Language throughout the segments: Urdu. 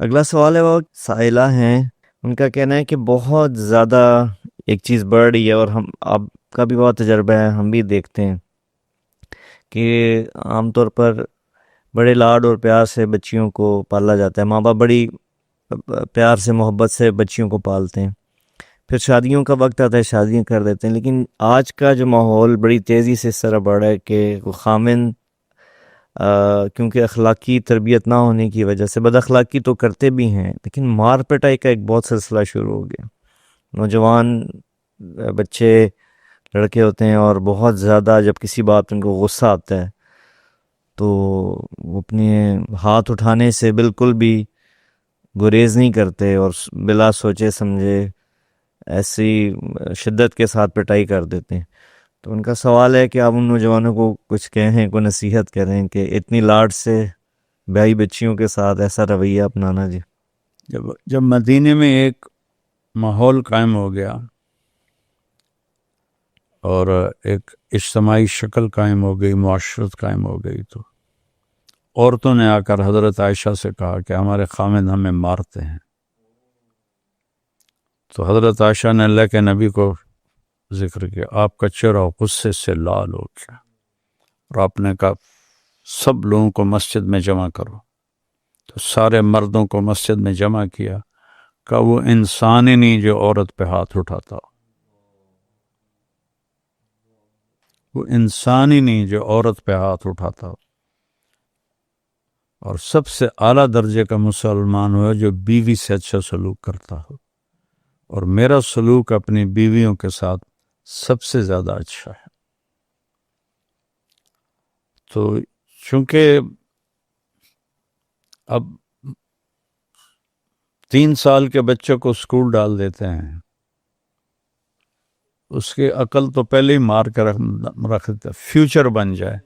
اگلا سوال ہے، وہ سائلہ ہیں، ان کا کہنا ہے کہ بہت زیادہ ایک چیز بڑھ رہی ہے، اور ہم آپ کا بھی بہت تجربہ ہے، ہم بھی دیکھتے ہیں کہ عام طور پر بڑے لاڈ اور پیار سے بچیوں کو پالا جاتا ہے، ماں باپ بڑی پیار سے محبت سے بچیوں کو پالتے ہیں، پھر شادیوں کا وقت آتا ہے شادیاں کر دیتے ہیں، لیکن آج کا جو ماحول بڑی تیزی سے اس طرح بڑھ رہا ہے کہ وہ خامن کیونکہ اخلاقی تربیت نہ ہونے کی وجہ سے بد اخلاقی تو کرتے بھی ہیں، لیکن مار پٹائی کا ایک بہت سلسلہ شروع ہو گیا۔ نوجوان بچے لڑکے ہوتے ہیں اور بہت زیادہ جب کسی بات ان کو غصہ آتا ہے تو وہ اپنے ہاتھ اٹھانے سے بالکل بھی گریز نہیں کرتے اور بلا سوچے سمجھے ایسی شدت کے ساتھ پٹائی کر دیتے ہیں۔ تو ان کا سوال ہے کہ آپ ان نوجوانوں کو کچھ کہیں، کوئی نصیحت کریں کہ اتنی لاڈ سے بیائی بچیوں کے ساتھ ایسا رویہ اپنانا۔ جی، جب مدینے میں ایک ماحول قائم ہو گیا اور ایک اجتماعی شکل قائم ہو گئی، معاشرت قائم ہو گئی، تو عورتوں نے آ کر حضرت عائشہ سے کہا کہ ہمارے خامند ہمیں مارتے ہیں۔ تو حضرت عائشہ نے اللہ کے نبی کو ذکر کیا، آپ کا چہرہ غصے سے لال ہو گیا، اور آپ نے کہا سب لوگوں کو مسجد میں جمع کرو۔ تو سارے مردوں کو مسجد میں جمع کیا، کہ وہ انسان ہی نہیں جو عورت پہ ہاتھ اٹھاتا ہو، وہ انسان ہی نہیں جو عورت پہ ہاتھ اٹھاتا ہو، اور سب سے اعلیٰ درجے کا مسلمان ہو جو بیوی سے اچھا سلوک کرتا ہو، اور میرا سلوک اپنی بیویوں کے ساتھ سب سے زیادہ اچھا ہے۔ تو چونکہ اب 3 سال کے بچے کو اسکول ڈال دیتے ہیں، اس کی عقل تو پہلے ہی مار کے رکھ دیتا، فیوچر بن جائے۔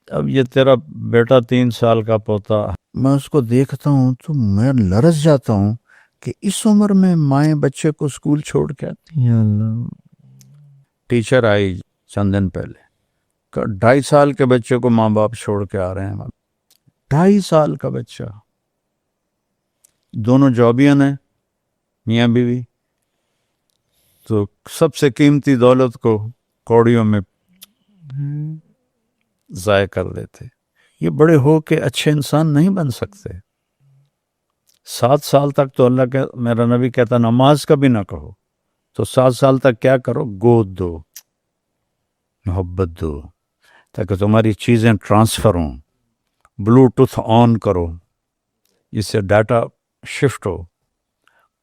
اب یہ تیرا بیٹا 3 سال کا پوتا، میں اس کو دیکھتا ہوں تو میں لرز جاتا ہوں کہ اس عمر میں مائیں بچے کو اسکول چھوڑ کے آتی۔ یا اللہ، ٹیچر آئی چند دن پہلے، 2.5 سال کے بچے کو ماں باپ چھوڑ کے آ رہے ہیں۔ 2.5 سال کا بچہ، دونوں جابین ہیں میاں بیوی، تو سب سے قیمتی دولت کو کوڑیوں میں ضائع کر دیتے۔ یہ بڑے ہو کے اچھے انسان نہیں بن سکتے۔ 7 سال تک تو اللہ کے میرا نبی کہتا نماز کا بھی نہ کہو، تو 7 سال تک کیا کرو؟ گود دو، محبت دو، تاکہ تمہاری چیزیں ٹرانسفر ہوں، بلوٹوتھ آن کرو، اس سے ڈاٹا شفٹ ہو۔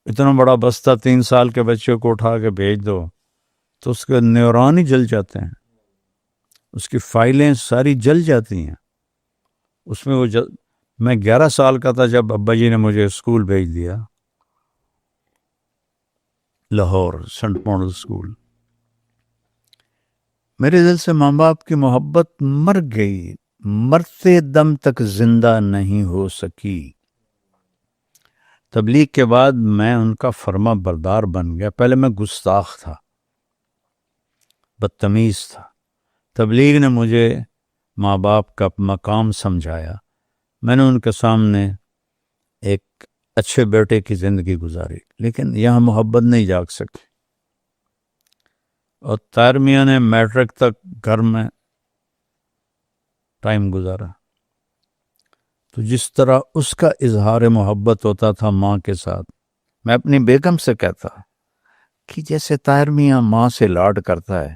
اتنا بڑا بستہ 3 سال کے بچے کو اٹھا کے بھیج دو تو اس کے نیورون ہی جل جاتے ہیں، اس کی فائلیں ساری جل جاتی ہیں۔ اس میں میں 11 سال کا تھا جب ابا جی نے مجھے اسکول بھیج دیا، لاہور سنٹ ماڈل اسکول۔ میرے دل سے ماں باپ کی محبت مر گئی، مرتے دم تک زندہ نہیں ہو سکی۔ تبلیغ کے بعد میں ان کا فرما بردار بن گیا۔ پہلے میں گستاخ تھا، بدتمیز تھا۔ تبلیغ نے مجھے ماں باپ کا مقام سمجھایا، میں نے ان کے سامنے ایک اچھے بیٹے کی زندگی گزاری، لیکن یہاں محبت نہیں جاگ سکی۔ اور طاہر میاں نے میٹرک تک گھر میں ٹائم گزارا، تو جس طرح اس کا اظہار محبت ہوتا تھا ماں کے ساتھ، میں اپنی بیگم سے کہتا کہ جیسے طاہر میاں ماں سے لاڈ کرتا ہے،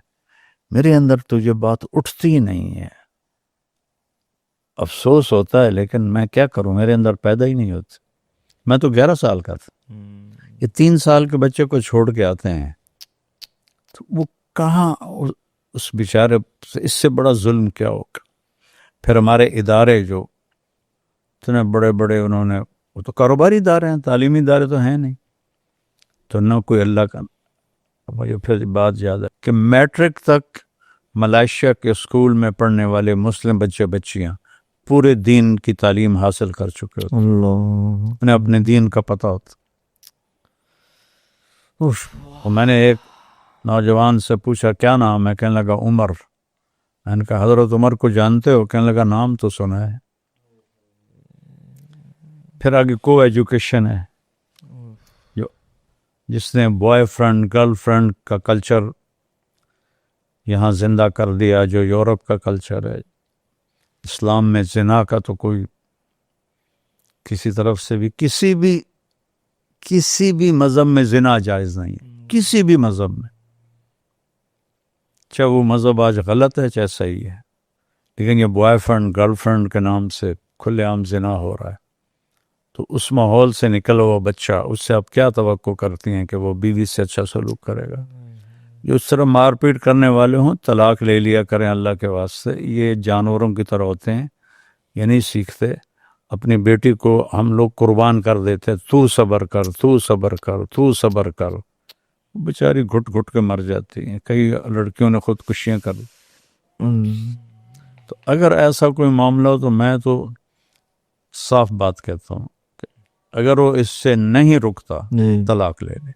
میرے اندر تو یہ بات اٹھتی ہی نہیں ہے۔ افسوس ہوتا ہے، لیکن میں کیا کروں، میرے اندر پیدا ہی نہیں ہوتی۔ میں تو 11 سال کا تھا، یہ 3 سال کے بچے کو چھوڑ کے آتے ہیں، تو وہ کہاں اس بیچارے سے اس سے بڑا ظلم کیا ہوگا۔ پھر ہمارے ادارے جو اتنے بڑے بڑے، انہوں نے، وہ تو کاروباری ادارے ہیں، تعلیمی ادارے تو ہیں نہیں، تو نہ کوئی اللہ کا۔ مجھے پھر بات یاد ہے کہ میٹرک تک ملائیشیا کے اسکول میں پڑھنے والے مسلم بچے بچیاں پورے دین کی تعلیم حاصل کر چکے ہوتے، اللہ، انہیں اپنے دین کا پتہ ہوتا۔ اور میں نے ایک نوجوان سے پوچھا کیا نام ہے، کہنے لگا عمر۔ میں نے کہا حضرت عمر کو جانتے ہو؟ کہنے لگا نام تو سنا ہے۔ پھر آگے کو ایجوکیشن ہے، جو جس نے بوائے فرینڈ گرل فرینڈ کا کلچر یہاں زندہ کر دیا، جو یورپ کا کلچر ہے۔ اسلام میں زنا کا تو کوئی کسی طرف سے بھی کسی بھی مذہب میں زنا جائز نہیں ہے، کسی بھی مذہب میں، چاہے وہ مذہب آج غلط ہے چاہے صحیح ہے، لیکن یہ بوائے فرینڈ گرل فرینڈ کے نام سے کھلے عام زنا ہو رہا ہے۔ تو اس ماحول سے نکلا ہوا بچہ، اس سے آپ کیا توقع کرتی ہیں کہ وہ بیوی سے اچھا سلوک کرے گا؟ جو اس طرح مار پیٹ کرنے والے ہوں طلاق لے لیا کریں اللہ کے واسطے، یہ جانوروں کی طرح ہوتے ہیں، یہ نہیں سیکھتے۔ اپنی بیٹی کو ہم لوگ قربان کر دیتے، تو صبر کر تو صبر کر تو صبر کر، بیچاری گھٹ گھٹ کے مر جاتی ہیں، کئی لڑکیوں نے خودکشیاں کر لی۔ تو اگر ایسا کوئی معاملہ ہو تو میں تو صاف بات کہتا ہوں کہ اگر وہ اس سے نہیں رکتا طلاق لے لے،